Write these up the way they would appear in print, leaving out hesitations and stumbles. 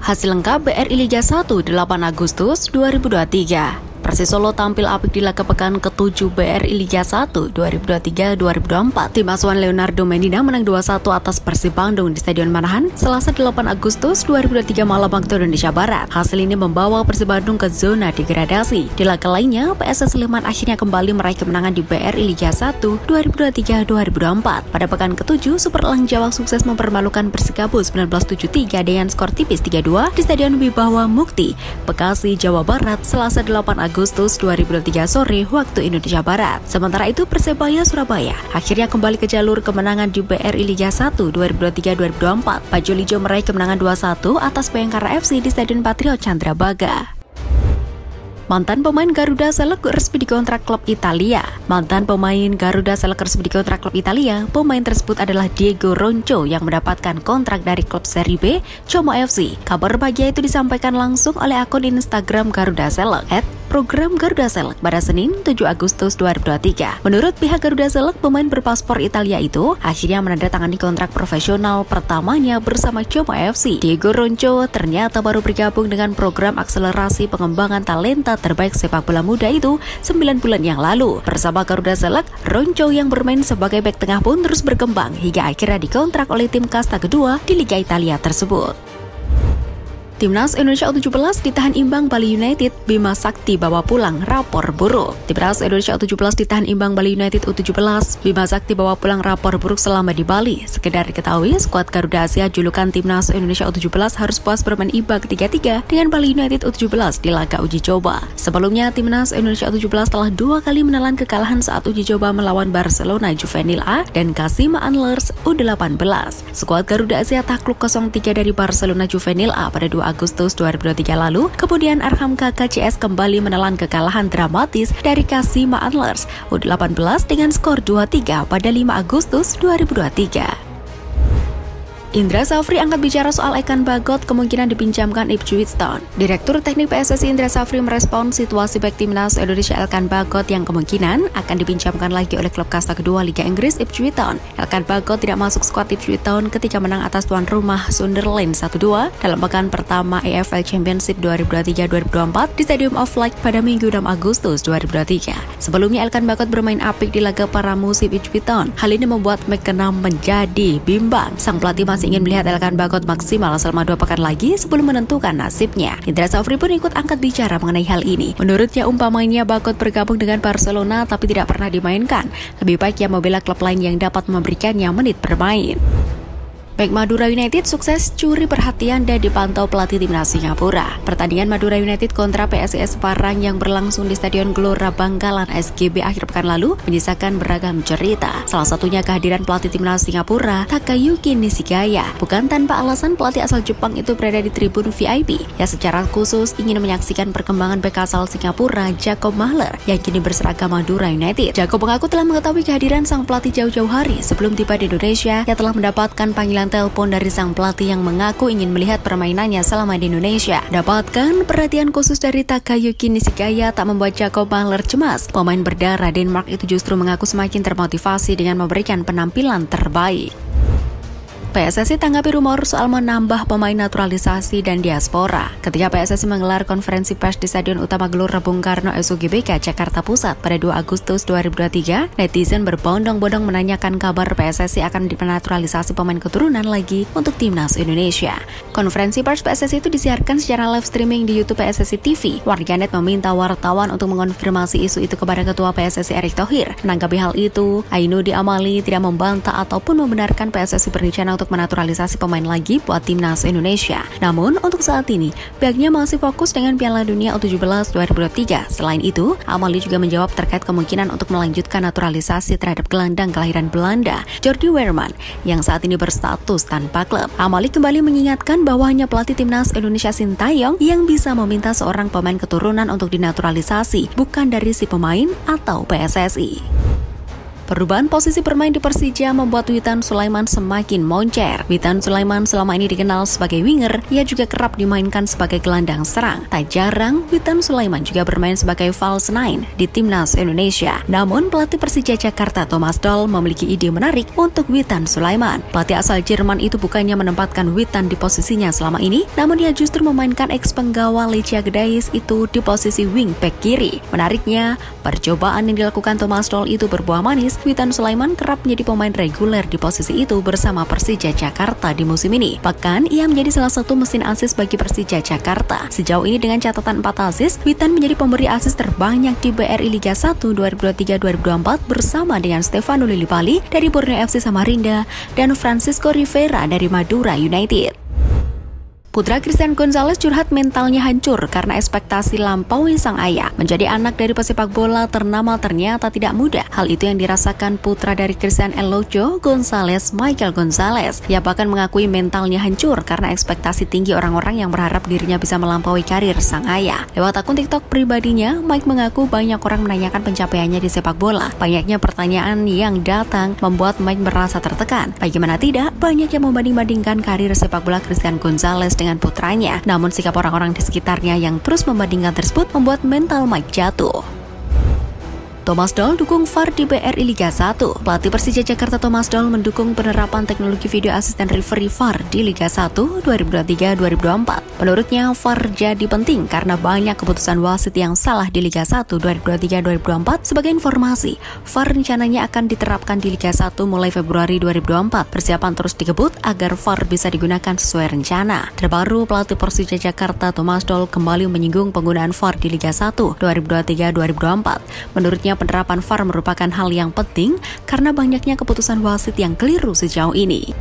Hasil lengkap BRI Liga 1 8 Agustus 2023. Persis Solo tampil apik di laga pekan ke-7 BRI Liga 1 2023-2024. Tim asuhan Leonardo Mendina menang 2-1 atas Persib Bandung di Stadion Manahan Selasa 8 Agustus 2023 malam waktu Indonesia Barat. Hasil ini membawa Persib Bandung ke zona degradasi. Di laga lainnya, PSS Sleman akhirnya kembali meraih kemenangan di BRI Liga 1 2023-2024. Pada pekan ke-7, Super Elang Jawa sukses mempermalukan Persikabo 1973 dengan skor tipis 3-2 di Stadion Wibawa Mukti, Bekasi, Jawa Barat, Selasa 8 Agustus 2023 sore waktu Indonesia Barat. Sementara itu Persebaya Surabaya akhirnya kembali ke jalur kemenangan di BRI Liga 1 2023-2024. Bajul Ijo meraih kemenangan 2-1 atas Bayangkara FC di Stadion Patriot Candrabaga. Mantan pemain Garuda Select resmi dikontrak klub Italia. Mantan pemain Garuda Select resmi dikontrak klub Italia. Pemain tersebut adalah Diego Ronco yang mendapatkan kontrak dari klub Serie B, Como FC. Kabar bahagia itu disampaikan langsung oleh akun Instagram Garuda Select @program Garuda Select pada Senin 7 Agustus 2023. Menurut pihak Garuda Select, pemain berpaspor Italia itu akhirnya menandatangani kontrak profesional pertamanya bersama Como FC. Diego Ronco ternyata baru bergabung dengan program akselerasi pengembangan talenta terbaik sepak bola muda itu 9 bulan yang lalu. Bersama Garuda Select, Ronco yang bermain sebagai bek tengah pun terus berkembang hingga akhirnya dikontrak oleh tim kasta kedua di Liga Italia tersebut. Timnas Indonesia U17 ditahan imbang Bali United, Bima Sakti bawa pulang rapor buruk. Timnas Indonesia U17 ditahan imbang Bali United U17, Bima Sakti bawa pulang rapor buruk selama di Bali. Sekedar diketahui, skuad Garuda Asia julukan Timnas Indonesia U17 harus puas bermain imbang 3-3 dengan Bali United U17 di laga uji coba. Sebelumnya, Timnas Indonesia U17 telah 2 kali menelan kekalahan saat uji coba melawan Barcelona Juvenil A dan Kashima Antlers U18. Skuad Garuda Asia takluk 0-3 dari Barcelona Juvenil A pada 2 Agustus 2023 lalu. Kemudian Arham KKCS kembali menelan kekalahan dramatis dari Kashima Antlers U18 dengan skor 2-3 pada 5 Agustus 2023. Indra Safri angkat bicara soal Ekan Bagot kemungkinan dipinjamkan Ipswich Town. Direktur Teknik PSSI Indra Safri merespon situasi bek timnas Indonesia Ekan Bagot yang kemungkinan akan dipinjamkan lagi oleh klub kasta kedua Liga Inggris Ipswich Town. Ekan Bagot tidak masuk skuad Ipswich Town ketika menang atas tuan rumah Sunderland 1-2 dalam pekan pertama EFL Championship 2023-2024 di Stadium of Light pada Minggu 6 Agustus 2023. Sebelumnya Ekan Bagot bermain apik di laga pramusim Ipswich Town. Hal ini membuat McKenna menjadi bimbang. Sang pelatih masih ingin melihat Ekan Bagot maksimal selama 2 pekan lagi sebelum menentukan nasibnya. Indra Safri pun ikut angkat bicara mengenai hal ini. Menurutnya, umpamanya Bagot bergabung dengan Barcelona tapi tidak pernah dimainkan, lebih baik ia membela klub lain yang dapat memberikannya menit bermain. Bek Madura United sukses curi perhatian dan dipantau pelatih timnas Singapura. Pertandingan Madura United kontra PSIS Semarang yang berlangsung di Stadion Gelora Bangkalan SGB akhir pekan lalu menyisakan beragam cerita. Salah satunya kehadiran pelatih timnas Singapura, Takayuki Nishikaya. Bukan tanpa alasan pelatih asal Jepang itu berada di tribun VIP, yang secara khusus ingin menyaksikan perkembangan bek asal Singapura, Jacob Mahler, yang kini berseragam Madura United. Jacob mengaku telah mengetahui kehadiran sang pelatih jauh-jauh hari sebelum tiba di Indonesia, yang telah mendapatkan panggilan telepon dari sang pelatih yang mengaku ingin melihat permainannya selama di Indonesia. Dapatkan perhatian khusus dari Takayuki Nishikaya tak membuat Jacob Mahler cemas. Pemain berdarah Denmark itu justru mengaku semakin termotivasi dengan memberikan penampilan terbaik. PSSI tanggapi rumor soal menambah pemain naturalisasi dan diaspora. Ketika PSSI menggelar konferensi pers di Stadion Utama Gelora Bung Karno SUGBK Jakarta Pusat pada 2 Agustus 2023, netizen berbondong-bondong menanyakan kabar PSSI akan menaturalisasi pemain keturunan lagi untuk timnas Indonesia. Konferensi pers PSSI itu disiarkan secara live streaming di YouTube PSSI TV. Warganet meminta wartawan untuk mengonfirmasi isu itu kepada Ketua PSSI Erick Thohir. Menanggapi hal itu, Ainuddin Amali tidak membantah ataupun membenarkan PSSI berencana untuk menaturalisasi pemain lagi buat timnas Indonesia. Namun, untuk saat ini, pihaknya masih fokus dengan Piala Dunia U17 2023. Selain itu, Amali juga menjawab terkait kemungkinan untuk melanjutkan naturalisasi terhadap gelandang kelahiran Belanda, Jordi Weerman, yang saat ini berstatus tanpa klub. Amali kembali mengingatkan bahwa hanya pelatih timnas Indonesia Sintayong yang bisa meminta seorang pemain keturunan untuk dinaturalisasi, bukan dari si pemain atau PSSI. Perubahan posisi bermain di Persija membuat Witan Sulaiman semakin moncer. Witan Sulaiman selama ini dikenal sebagai winger, ia juga kerap dimainkan sebagai gelandang serang. Tak jarang, Witan Sulaiman juga bermain sebagai false nine di Timnas Indonesia. Namun, pelatih Persija Jakarta Thomas Doll memiliki ide menarik untuk Witan Sulaiman. Pelatih asal Jerman itu bukannya menempatkan Witan di posisinya selama ini, namun dia justru memainkan ex-penggawa Lecia Gedais itu di posisi wing back kiri. Menariknya, percobaan yang dilakukan Thomas Doll itu berbuah manis. Witan Sulaiman kerap menjadi pemain reguler di posisi itu bersama Persija Jakarta di musim ini. Bahkan, ia menjadi salah satu mesin assist bagi Persija Jakarta. Sejauh ini dengan catatan 4 assist, Witan menjadi pemberi assist terbanyak di BRI Liga 1 2023-2024 bersama dengan Stefano Lillipali dari Borneo FC Samarinda dan Francisco Rivera dari Madura United. Putra Christian Gonzalez curhat mentalnya hancur karena ekspektasi lampaui sang ayah. Menjadi anak dari pesepak bola ternama ternyata tidak mudah. Hal itu yang dirasakan putra dari Christian Elojo Gonzalez, Michael Gonzalez. Ia bahkan mengakui mentalnya hancur karena ekspektasi tinggi orang-orang yang berharap dirinya bisa melampaui karir sang ayah. Lewat akun TikTok pribadinya, Mike mengaku banyak orang menanyakan pencapaiannya di sepak bola. Banyaknya pertanyaan yang datang membuat Mike merasa tertekan. Bagaimana tidak, banyak yang membanding-bandingkan karir sepak bola Christian Gonzalez dengan putranya. Namun sikap orang-orang di sekitarnya yang terus membandingkan tersebut membuat mental Mike jatuh. Thomas Doll dukung VAR di BRI Liga 1. Pelatih Persija Jakarta Thomas Doll mendukung penerapan teknologi video asisten referee VAR di Liga 1 2023-2024. Menurutnya, VAR jadi penting karena banyak keputusan wasit yang salah di Liga 1 2023-2024. Sebagai informasi, VAR rencananya akan diterapkan di Liga 1 mulai Februari 2024. Persiapan terus dikebut agar VAR bisa digunakan sesuai rencana. Terbaru, pelatih Persija Jakarta Thomas Doll kembali menyinggung penggunaan VAR di Liga 1 2023-2024. Menurutnya, penerapan VAR merupakan hal yang penting karena banyaknya keputusan wasit yang keliru sejauh ini.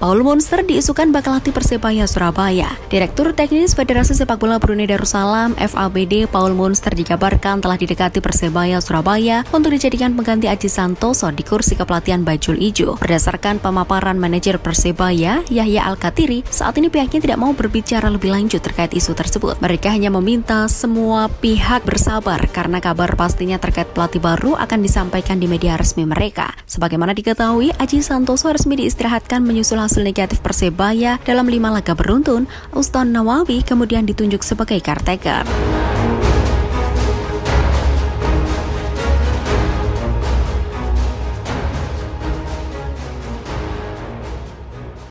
Paul Monster diisukan bakal latih Persebaya Surabaya. Direktur Teknis Federasi Sepak Bola Brunei Darussalam (FABD) Paul Monster dikabarkan telah didekati Persebaya Surabaya untuk dijadikan pengganti Aji Santoso di kursi kepelatihan Bajul Ijo. Berdasarkan pemaparan manajer Persebaya Yahya Al-Katiri, saat ini pihaknya tidak mau berbicara lebih lanjut terkait isu tersebut. Mereka hanya meminta semua pihak bersabar karena kabar pastinya terkait pelatih baru akan disampaikan di media resmi mereka. Sebagaimana diketahui, Aji Santoso resmi diistirahatkan menyusul hasil negatif Persebaya dalam 5 laga beruntun. Uston Nawawi kemudian ditunjuk sebagai caretaker.